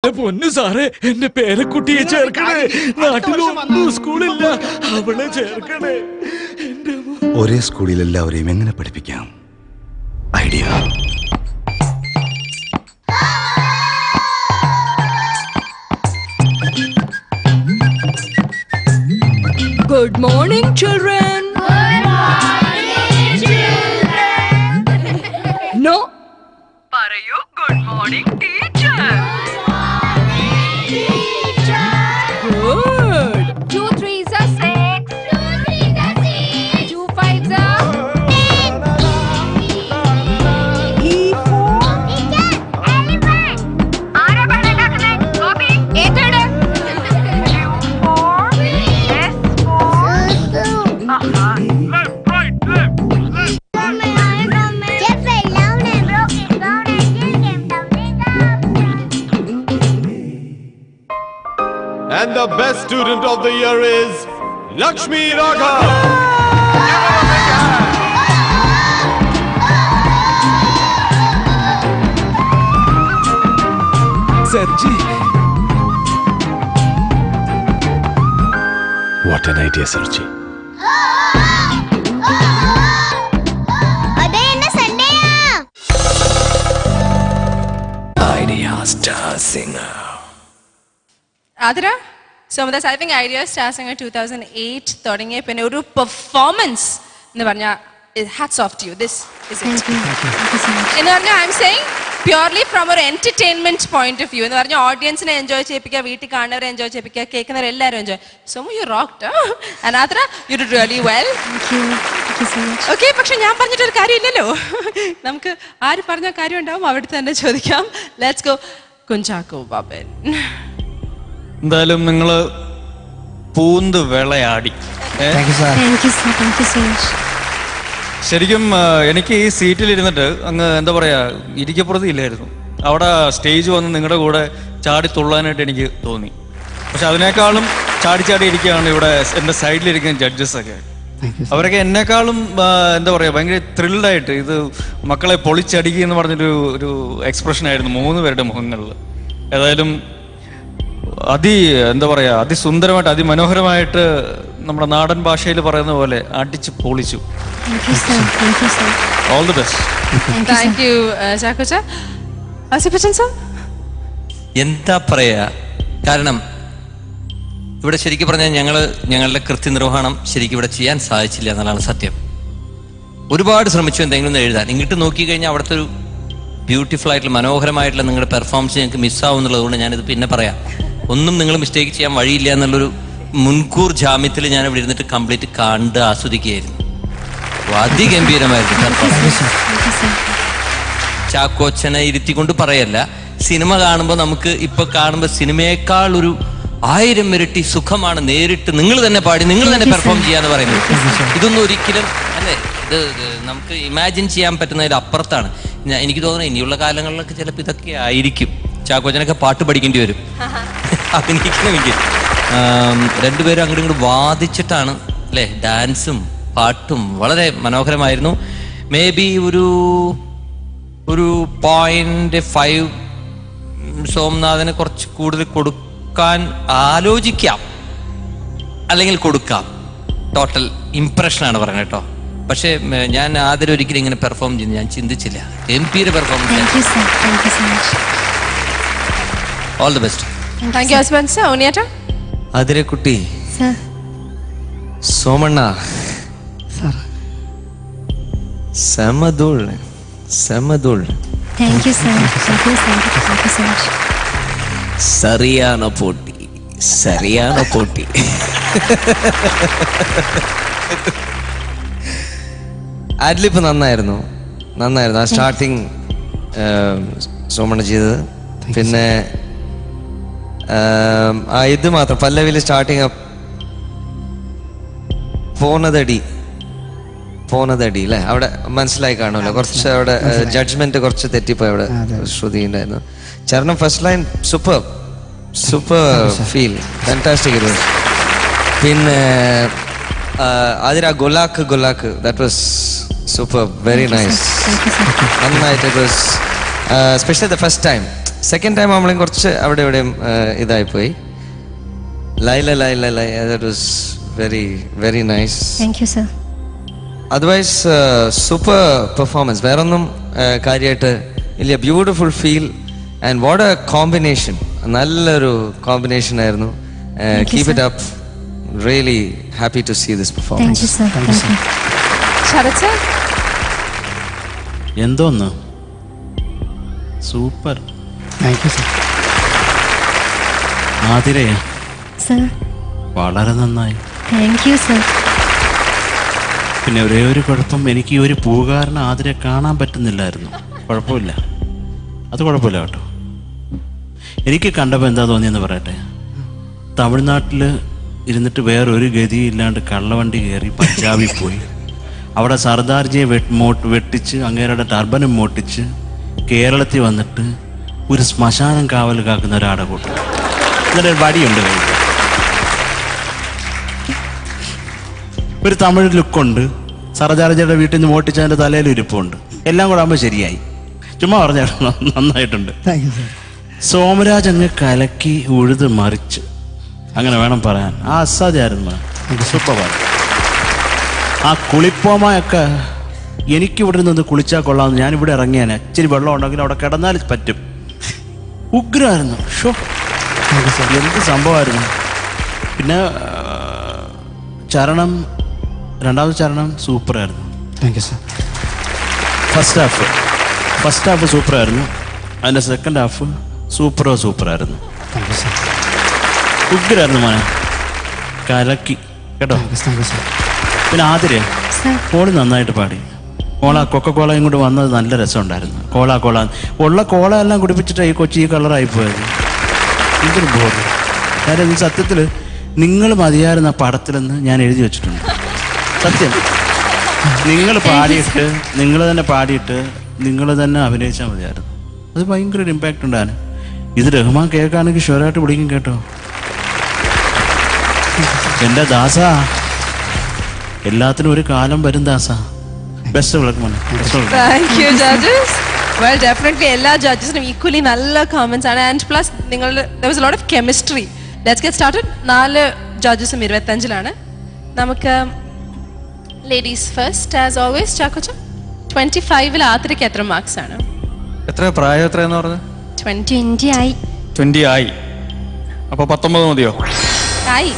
പൊന്നു സാറേ, എന്റെ പേരക്കുട്ടിയെ ചേർക്കണേ. നാട്ടിലൊന്നും സ്കൂളില്ല, അവളെ ചേർക്കണേ. ഒരേ സ്കൂളിൽ എല്ലാവരെയും എങ്ങനെ പഠിപ്പിക്കാം? Idea. Good morning, children. Good morning, children. No. Parayu, good morning, teacher. Good morning, teacher. Good. 2 3s are 6. 2 3s are 6. 2 5s are 10. E4. Teacher, elephant. ആരാ പറഞ്ഞിട്ടാക്കുന്നേ? Gopi. ഏറ്റെടു. Q4, S4. Left, right, left. And the best student of the year is Lakshmi Raghav. Sergi. What an idea, Sergi. Idea Star Singer. Adira, so I think Idea Star Singer 2008 തുടങ്ങിയ പിന്നെ ഒരു performance എന്ന് പറഞ്ഞാൽ hats off to you. This is it. എന്ന് പറഞ്ഞാൽ I'm saying purely from an entertainment point of view. എന്ന് പറഞ്ഞാൽ ഓഡിയൻസിനെ enjoy ചെയ്യിപ്പിക്കുക, വീട്ടിൽ കാണുന്നവരെ എൻജോയ് ചെയ്യിപ്പിക്കുക, കേൾക്കുന്നവരെ എല്ലാവരും enjoy. So you rocked. And Adira, you did really well. Thank you so much. Okay, പക്ഷെ ഞാൻ പറഞ്ഞിട്ടൊരു കാര്യമില്ലല്ലോ. നമുക്ക് ആര് പറഞ്ഞ കാര്യം ഉണ്ടാവും അവിടെ തന്നെ ചോദിക്കാം. Let's go. കുഞ്ചാക്കോ ബാബൻ. എന്തായാലും നിങ്ങള് പൂന്ത് വിളയാടി. Thank you so much. ശരിക്കും എനിക്ക് ഈ സീറ്റിൽ ഇരുന്നിട്ട് അങ്ങ് എന്താ പറയാ ഇരിക്കപ്പുറത്ത് ഇല്ലായിരുന്നു. അവിടെ സ്റ്റേജ് വന്ന് നിങ്ങളുടെ കൂടെ ചാടി തുള്ളാനായിട്ട് എനിക്ക് തോന്നി. പക്ഷെ അതിനേക്കാളും ചാടി ചാടി ഇരിക്കുകയാണ് ഇവിടെ എൻ്റെ സൈഡിലിരിക്കുന്ന ജഡ്ജസ് ഒക്കെ. അവരൊക്കെ എന്നെക്കാളും എന്താ പറയാ ഭയങ്കര ത്രില്ഡായിട്ട് ഇത് മക്കളെ പൊളിച്ചടിക്കുക എന്ന് പറഞ്ഞൊരു എക്സ്പ്രഷൻ ആയിരുന്നു 3 പേരുടെ മുഖങ്ങളിൽ. ഏതായാലും എന്താ പറയാ അതിസുന്ദരമായിട്ട് അതിമനോഹരമായിട്ട് നമ്മുടെ നാടൻ ഭാഷയിൽ പറയുന്ന പോലെ അടിച്ച് പൊളിച്ചു. All the best. Thank you, ചാക്കോച്ച. ആസിഫച്ചൻ സർ, എന്താ പറയാ, കാരണം ഇവിടെ ശരിക്കും പറഞ്ഞാൽ ഞങ്ങളുടെ കൃത്യനിർവഹണം ശരിക്കും ഇവിടെ ചെയ്യാൻ സാധിച്ചില്ല എന്നുള്ളതാണ് സത്യം. ഒരുപാട് ശ്രമിച്ചു എന്തെങ്കിലും ഒന്ന് എഴുതാൻ. ഇങ്ങോട്ട് നോക്കിക്കഴിഞ്ഞാൽ അവിടുത്തെ ഒരു ബ്യൂട്ടിഫുൾ ആയിട്ടുള്ള മനോഹരമായിട്ടുള്ള നിങ്ങളുടെ പെർഫോമൻസ് ഞങ്ങൾക്ക് മിസ്സാവും എന്നുള്ളതുകൊണ്ട് ഞാനിത് പിന്നെ പറയാം. ഒന്നും നിങ്ങൾ മിസ്റ്റേക്ക് ചെയ്യാൻ വഴിയില്ല എന്നുള്ളൊരു മുൻകൂർ ജാമ്യത്തിൽ ഞാൻ ഇവിടെ ഇരുന്നിട്ട് കംപ്ലീറ്റ് കണ്ട് ആസ്വദിക്കുകയായിരുന്നു. അതിഗംഭീരമായിരുന്നു. ചാക്കോച്ചനെ ഇരുത്തിക്കൊണ്ട് പറയല്ല, സിനിമ കാണുമ്പോൾ നമുക്ക് ഇപ്പൊ കാണുമ്പോൾ സിനിമയേക്കാൾ ഒരു 1000 ഇരട്ടി സുഖമാണ് നേരിട്ട് നിങ്ങൾ തന്നെ പാടി നിങ്ങൾ തന്നെ പെർഫോം ചെയ്യാന്ന് പറയുന്നത്. ഇതൊന്നും ഒരിക്കലും അല്ലേ, ഇത് നമുക്ക് ഇമാജിൻ ചെയ്യാൻ പറ്റുന്നതിൽ അപ്പുറത്താണ്. എനിക്ക് തോന്നുന്നു ഇനിയുള്ള കാലങ്ങളിലൊക്കെ ചിലപ്പോൾ ഇതൊക്കെ ആയിരിക്കും. ചാക്കോച്ചനൊക്കെ പാട്ട് പഠിക്കേണ്ടി വരും, അഭിനയിക്കണമെങ്കിൽ. രണ്ടുപേരും അങ്ങോട്ടും ഇങ്ങോട്ട് വാദിച്ചിട്ടാണ് അല്ലേ, ഡാൻസും പാട്ടും വളരെ മനോഹരമായിരുന്നു. മേ ബി ഒരു 0.5 സോംനാഥന് കുറച്ച് കൂടുതൽ കൊടുക്കാൻ ആലോചിക്കാം, അല്ലെങ്കിൽ കൊടുക്കാം. ടോട്ടൽ ഇംപ്രഷനാണ് പറയുന്നത് കേട്ടോ. പക്ഷേ ഞാൻ ആദ്യം ഒരിക്കലും ഇങ്ങനെ പെർഫോം ചെയ്യുന്നു ഞാൻ ചിന്തിച്ചില്ല. ഗംഭീര performance. All the best. Thank you husband sir. ഉണ്ണിയേട്ടാ. അതിരക്കുട്ടി, സോമണ്ണ, സമദുൾ. Thank you so much. സറിയാന പോട്ടി. ആഡ്ലിപ്പ് നന്നായിരുന്നു. ആ സ്റ്റാർട്ടിങ് സോമണ്ണ ചെയ്തത്. പിന്നെ ഇത് മാത്രം പല്ലവിയിൽ സ്റ്റാർട്ടിങ് പോന്നതടി അല്ലേ, അവിടെ മനസ്സിലായി കാണുമല്ലോ. കുറച്ച് അവിടെ ജഡ്ജ്മെന്റ് കുറച്ച് തെറ്റിപ്പോയി അവിടെ ശ്രുതി ഉണ്ടായിരുന്നു. ചരണം first line super feel fantastic. പിന്നെ അതിൽ ആ ഗൊലാക്ക് that was super, very nice. നന്നായിട്ട് it was especially the first time second time ആകുമ്പോഴേക്കും കുറച്ച് അവിടെ ഇവിടെയും ഇതായിപ്പോയി. ലൈല ലൈല ലൈ that was very very nice. Thank you sir. Otherwise super performance, വേറൊന്നും കാര്യമായിട്ട് ഇല്ല. Beautiful feel and what a combination, നല്ലൊരു കോമ്പിനേഷൻ ആയിരുന്നു. Keep it up. Really happy to see this performance. എന്തോന്ന് സൂപ്പർ. Thank you sir. ആതിരേ sir. വളരെ നന്നായി. Thank you sir. പിന്നെ ഒരേ ഒരു കുഴപ്പം, എനിക്ക് ഈ ഒരു പൂകാരനെ ആതിരെ കാണാൻ പറ്റുന്നില്ലായിരുന്നു. കുഴപ്പമില്ല, അത് കുഴപ്പമില്ല കേട്ടോ. എനിക്ക് കണ്ടപ്പോൾ എന്താ തോന്നിയെന്ന് പറയട്ടെ. തമിഴ്നാട്ടിൽ ഇരുന്നിട്ട് വേറൊരു ഗതിയില്ലാണ്ട് കള്ളവണ്ടി കയറി പഞ്ചാബിൽ പോയി, അവിടെ സർദാർജിയെ വെട്ടിച്ച് അങ്ങേരുടെ ടർബനും മോട്ടിച്ച് കേരളത്തിൽ വന്നിട്ട് ഒരു ശ്മശാനം കാവൽ കാക്കുന്ന ഒരാടെ കൂട്ടും. എന്നിട്ട് വടിയുണ്ട് കയ്യിൽ, ഒരു തമിഴ് ലുക്കുണ്ട്. സർദാർജിയുടെ വീട്ടിൽ നിന്ന് മോട്ടിച്ച് അതിൻ്റെ തലയിൽ ഇരിപ്പുണ്ട്. എല്ലാം കൂടെ ആകുമ്പോൾ ശരിയായി. ചുമ്മാ പറഞ്ഞ നന്നായിട്ടുണ്ട്. സോമരാജ് അങ്ങ് കലക്കി ഉഴുത് മറിച്ച്, അങ്ങനെ വേണം പറയാൻ. ആ അസാധ്യമായിരുന്നു. സൂപ്പർ. ആ കുളിപ്പോമയൊക്കെ എനിക്കിവിടെ നിന്ന് കുളിച്ചാൽ കൊള്ളാമെന്ന് ഞാനിവിടെ ഇറങ്ങിയാൽ ഇച്ചിരി വെള്ളം ഉണ്ടെങ്കിൽ അവിടെ കിടന്നാൽ പറ്റും. ഉഗ്രമായിരുന്നു. ഷോ, എന്ത് സംഭവമായിരുന്നു. പിന്നെ ചരണം, രണ്ടാമത്തെ ചരണം സൂപ്പറായിരുന്നു. Thank you sir. First half സൂപ്പറായിരുന്നു. അതിൻ്റെ സെക്കൻഡ് ഹാഫ് സൂപ്പറായിരുന്നു. Thank you sir. ഉഗ്രായിരുന്നു മോനെ, കലക്കി കേട്ടോ. Thank you sir. പിന്നെ ആതിരെ കോളി നന്നായിട്ട് പാടി. കൊക്കക്കോളയും കൊണ്ട് വന്നത് നല്ല രസമുണ്ടായിരുന്നു. കോള ഉള്ള കോള എല്ലാം കുടിപ്പിച്ചിട്ട് ഈ കൊച്ചി ഈ കളറായിപ്പോയത്. എന്തൊരു ബോർഡ്. കാര്യം ഈ സത്യത്തിൽ നിങ്ങൾ മതിയായിരുന്ന പടത്തിലെന്ന് ഞാൻ എഴുതി വെച്ചിട്ടുണ്ട്. സത്യം, നിങ്ങൾ പാടിയിട്ട് നിങ്ങൾ തന്നെ പാടിയിട്ട് നിങ്ങൾ തന്നെ അഭിനയിച്ചാൽ മതിയായിരുന്നു. അത് ഭയങ്കര ഒരു ഇമ്പാക്റ്റ് ഉണ്ടായിരുന്നു. ഇത് റഹ്മാൻ കേൾക്കാണെങ്കിൽ ഷുവറായിട്ട് പിടിക്കും കേട്ടോ. എൻ്റെ ദാസ, എല്ലാത്തിനും ഒരു കാലം വരും ദാസ. ബെസ്റ്റ് വിളക്കുമാണ്. Thank you judges. Well, definitely എല്ലാ ജഡ്ജസിനും ഈക്വലി നല്ല കമന്റ്സ് ആണ്. ആൻഡ് പ്ലസ് നിങ്ങൾ there was a lot of chemistry. Let's get started. 4 ജഡ്ജസും 25-ലാണ്. നമുക്ക് ലേഡീസ് ഫസ്റ്റ് ആസ് ഓൾവേസ്. ചാക്കോച്ച, 25-ൽ ആതിരയ്ക്ക് എത്ര മാർക്സ് ആണ്? എത്ര പ്രായം എത്രയെന്ന് പറഞ്ഞത്? 20 ആയി. 20 ആയി. അപ്പോൾ 19 മതിയോ? ആയി.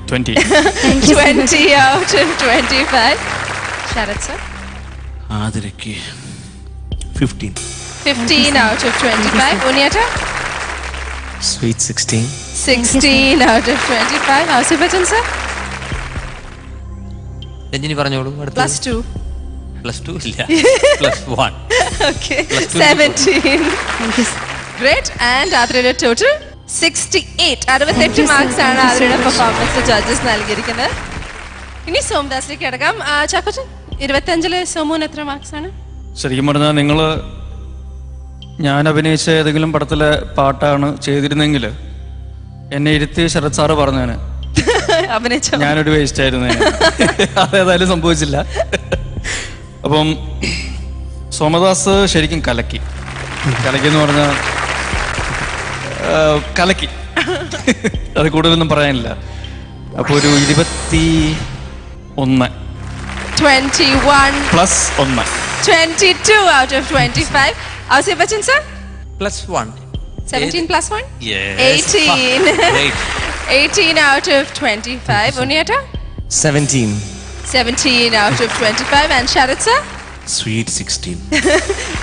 20. 20 out of 25. ശരത് സർ? ആതിരയ്ക്ക് 15. 15 out of 25. ഉണ്ണിയേട്ട? Sweet 16. 16 out of 25. Asifachan sir? Ranjini പറഞ്ഞോളൂ. +2. +2 ഇല്ല, +1. Okay, 17. Great. And ആതിരയുടെ ടോട്ടൽ 68. 68 മാർക്സ് ആണ് ആതിരയുടെ പെർഫോമൻസ് ജഡ്ജസ് നൽകിയിരിക്കുന്നത്. ഇനി സോമദാസിലേക്ക് കിടക്കാം. ചാക്കോച്ചൻ, 25-ല് സോമുവിന് എത്ര മാർക്സ് ആണ്? ശരിക്കും പറഞ്ഞാൽ നിങ്ങൾ ഞാൻ അഭിനയിച്ച ഏതെങ്കിലും പടത്തിലെ പാട്ടാണ് ചെയ്തിരുന്നെങ്കിൽ എന്നെ ഇരുത്തി ശരത് സാറ് പറഞ്ഞേനെ ഞാനൊരു വേസ്റ്റ് ആയിരുന്നു. അതേതായാലും സംഭവിച്ചില്ല. അപ്പം സോമദാസ് ശരിക്കും കലക്കി എന്ന് പറഞ്ഞാൽ കലക്കി. അത് കൂടുതലൊന്നും പറയാനില്ല. അപ്പോൾ ഒരു 21 +1 22 out of 25. Asif Bachchan sir? +1. 17 +1? Yes. 18. Great. 18 out of 25. Unniyata? 17. 17 out of 25. And Sharat sir? Sweet 16.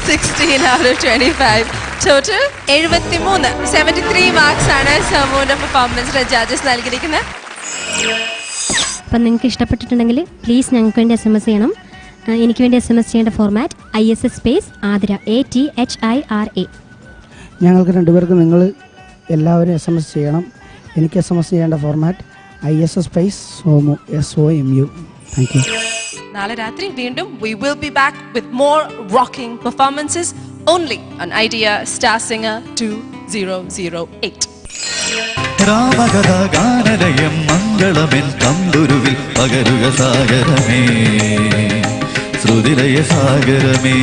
16 out of 25. Total 73. 73 marks ആണ് സമൂഹ പെർഫോമൻസിലെ ജഡ്ജസ് നൽകിയിരിക്കുന്നത്. അപ്പം നിങ്ങൾക്ക് ഇഷ്ടപ്പെട്ടിട്ടുണ്ടെങ്കിൽ പ്ലീസ് ഞങ്ങൾക്ക് വേണ്ടി SMS ചെയ്യണം. എനിക്ക് വേണ്ടി SMS ചെയ്യേണ്ട format ISS space Athira ATHIRA. ഞങ്ങൾക്ക് രണ്ടുപേർക്കും നിങ്ങൾ എല്ലാവരും SMS ചെയ്യണം. എനിക്ക് SMS ചെയ്യേണ്ട format ISS space SOMU SOMU. Thank you. നാളെ രാത്രി വീണ്ടും we will be back with more rocking performances only on Idea Star Singer 2008. Ramakatha ഗാനലയം മംഗളമെൻ തമ്പുരുവിൽ പകരുക സാഗരമേ Sruthilaya സാഗരമേ.